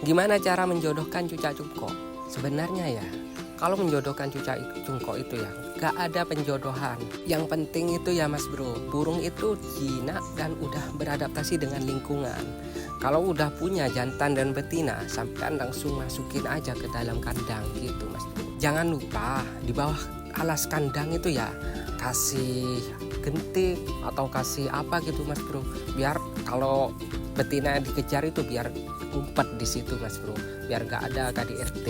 Gimana cara menjodohkan cucak cungkok? Sebenarnya ya, kalau menjodohkan cucak cungkok itu ya, gak ada penjodohan. Yang penting itu ya mas bro, burung itu jinak dan udah beradaptasi dengan lingkungan. Kalau udah punya jantan dan betina, sampean langsung masukin aja ke dalam kandang gitu mas bro. Jangan lupa di bawah alas kandang itu ya, kasih gentik atau kasih apa gitu mas bro, biar kalau betina dikejar itu biar ngumpet di situ mas bro, biar gak ada KDRT.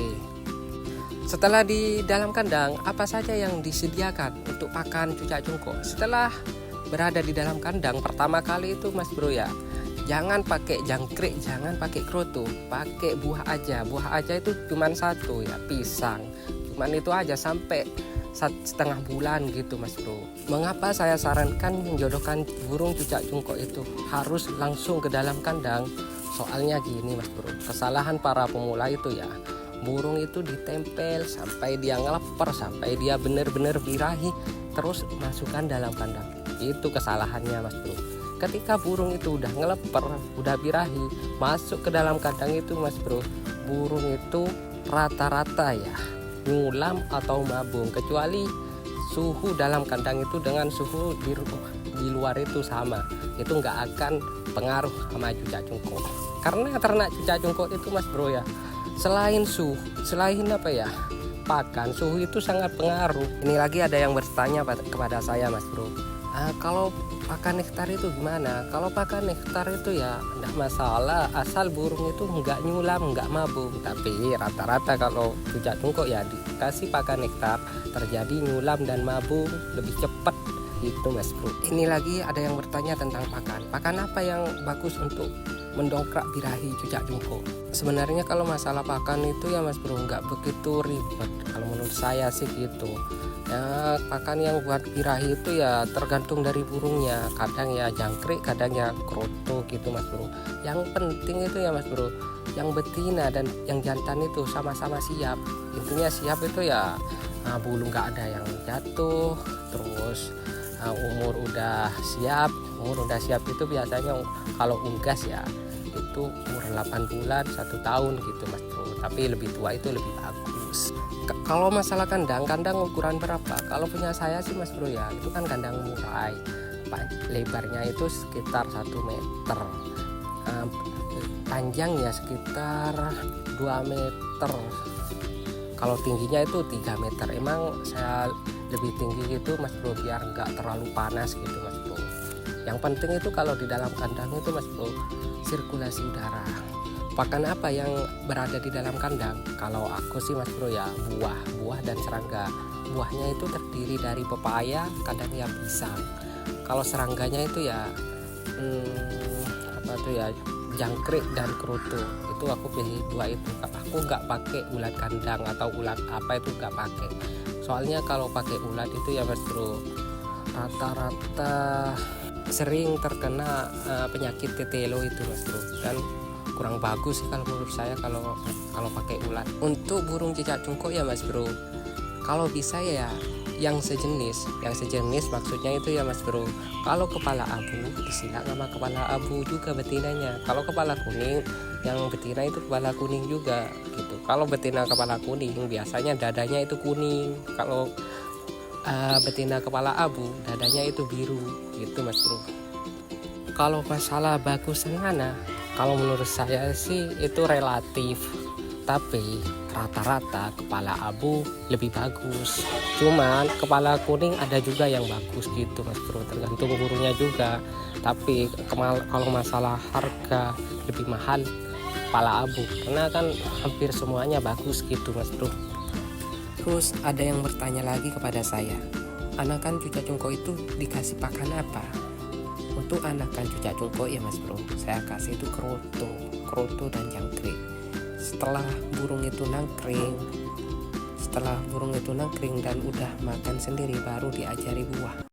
Setelah di dalam kandang, apa saja yang disediakan untuk pakan cucak cungkok? Setelah berada di dalam kandang pertama kali itu mas bro ya, jangan pakai jangkrik, jangan pakai kroto, pakai buah aja. Buah aja itu cuma satu ya, pisang. Cuman itu aja sampai 1,5 bulan gitu mas bro. Mengapa saya sarankan menjodohkan burung cucak cungkok itu harus langsung ke dalam kandang? Soalnya gini mas bro, kesalahan para pemula itu ya, burung itu ditempel sampai dia ngeleper, sampai dia benar-benar birahi, terus masukkan dalam kandang. Itu kesalahannya mas bro. Ketika burung itu udah ngeleper, udah birahi, masuk ke dalam kandang itu mas bro, burung itu rata-rata ya nyulam atau mabung, kecuali suhu dalam kandang itu dengan suhu di luar itu sama, itu nggak akan pengaruh sama cucak cungkok. Karena ternak cucak cungkok itu mas bro ya, selain apa ya, pakan, suhu itu sangat pengaruh. Ini lagi ada yang bertanya kepada saya mas bro, kalau pakan nektar itu gimana? Kalau pakan nektar itu ya enggak masalah, asal burung itu nggak nyulam, nggak mabung. Tapi rata-rata kalau cucak cungkok ya dikasih pakan nektar, terjadi nyulam dan mabung lebih cepat itu mas bro. Ini lagi ada yang bertanya tentang pakan apa yang bagus untuk mendongkrak birahi cucak cungkok. Sebenarnya kalau masalah pakan itu ya mas bro nggak begitu ribet, kalau menurut saya sih gitu ya. Pakan yang buat birahi itu ya tergantung dari burungnya, kadang ya jangkrik, kadang ya kroto gitu mas bro. Yang penting itu ya mas bro, yang betina dan yang jantan itu sama-sama siap. Intinya siap itu ya bulu nggak ada yang jatuh, terus umur udah siap itu biasanya kalau unggas ya itu umur 8 bulan 1 tahun gitu mas bro, tapi lebih tua itu lebih bagus. Kalau masalah kandang ukuran berapa? Kalau punya saya sih mas bro ya, itu kan kandang murai, lebarnya itu sekitar 1 meter, panjangnya sekitar 2 meter, kalau tingginya itu 3 meter. Emang saya lebih tinggi gitu mas bro biar nggak terlalu panas gitu mas bro. Yang penting itu kalau di dalam kandang itu mas bro, sirkulasi udara. Pakan apa yang berada di dalam kandang? Kalau aku sih mas bro ya, buah dan serangga. Buahnya itu terdiri dari pepaya, kadang ya pisang. Kalau serangganya itu ya jangkrik dan kroto. Itu aku pilih 2 itu. Aku nggak pakai ulat kandang atau ulat apa itu nggak pakai. Soalnya kalau pakai ulat itu ya mas bro, rata-rata sering terkena penyakit tetelo itu mas bro, dan kurang bagus sih kalau menurut saya kalau pakai ulat. Untuk burung cucak cungkok ya mas bro, kalau bisa ya yang sejenis maksudnya itu ya mas bro, kalau kepala abu disilang sama kepala abu juga betinanya. Kalau kepala kuning, yang betina itu kepala kuning juga gitu. Kalau betina kepala kuning biasanya dadanya itu kuning, kalau betina kepala abu dadanya itu biru gitu mas bro. Kalau masalah bagus mana, kalau menurut saya sih itu relatif, tapi rata-rata kepala abu lebih bagus. Cuman kepala kuning ada juga yang bagus gitu mas bro, tergantung burungnya juga. Tapi kalau masalah harga lebih mahal kepala abu, karena kan hampir semuanya bagus gitu mas bro. Terus ada yang bertanya lagi kepada saya, anakan cucak cungkok itu dikasih pakan apa? Untuk anakan cucak cungkok ya mas bro, saya kasih itu kroto dan jangkrik. Setelah burung itu nangkring dan udah makan sendiri, baru diajari buah.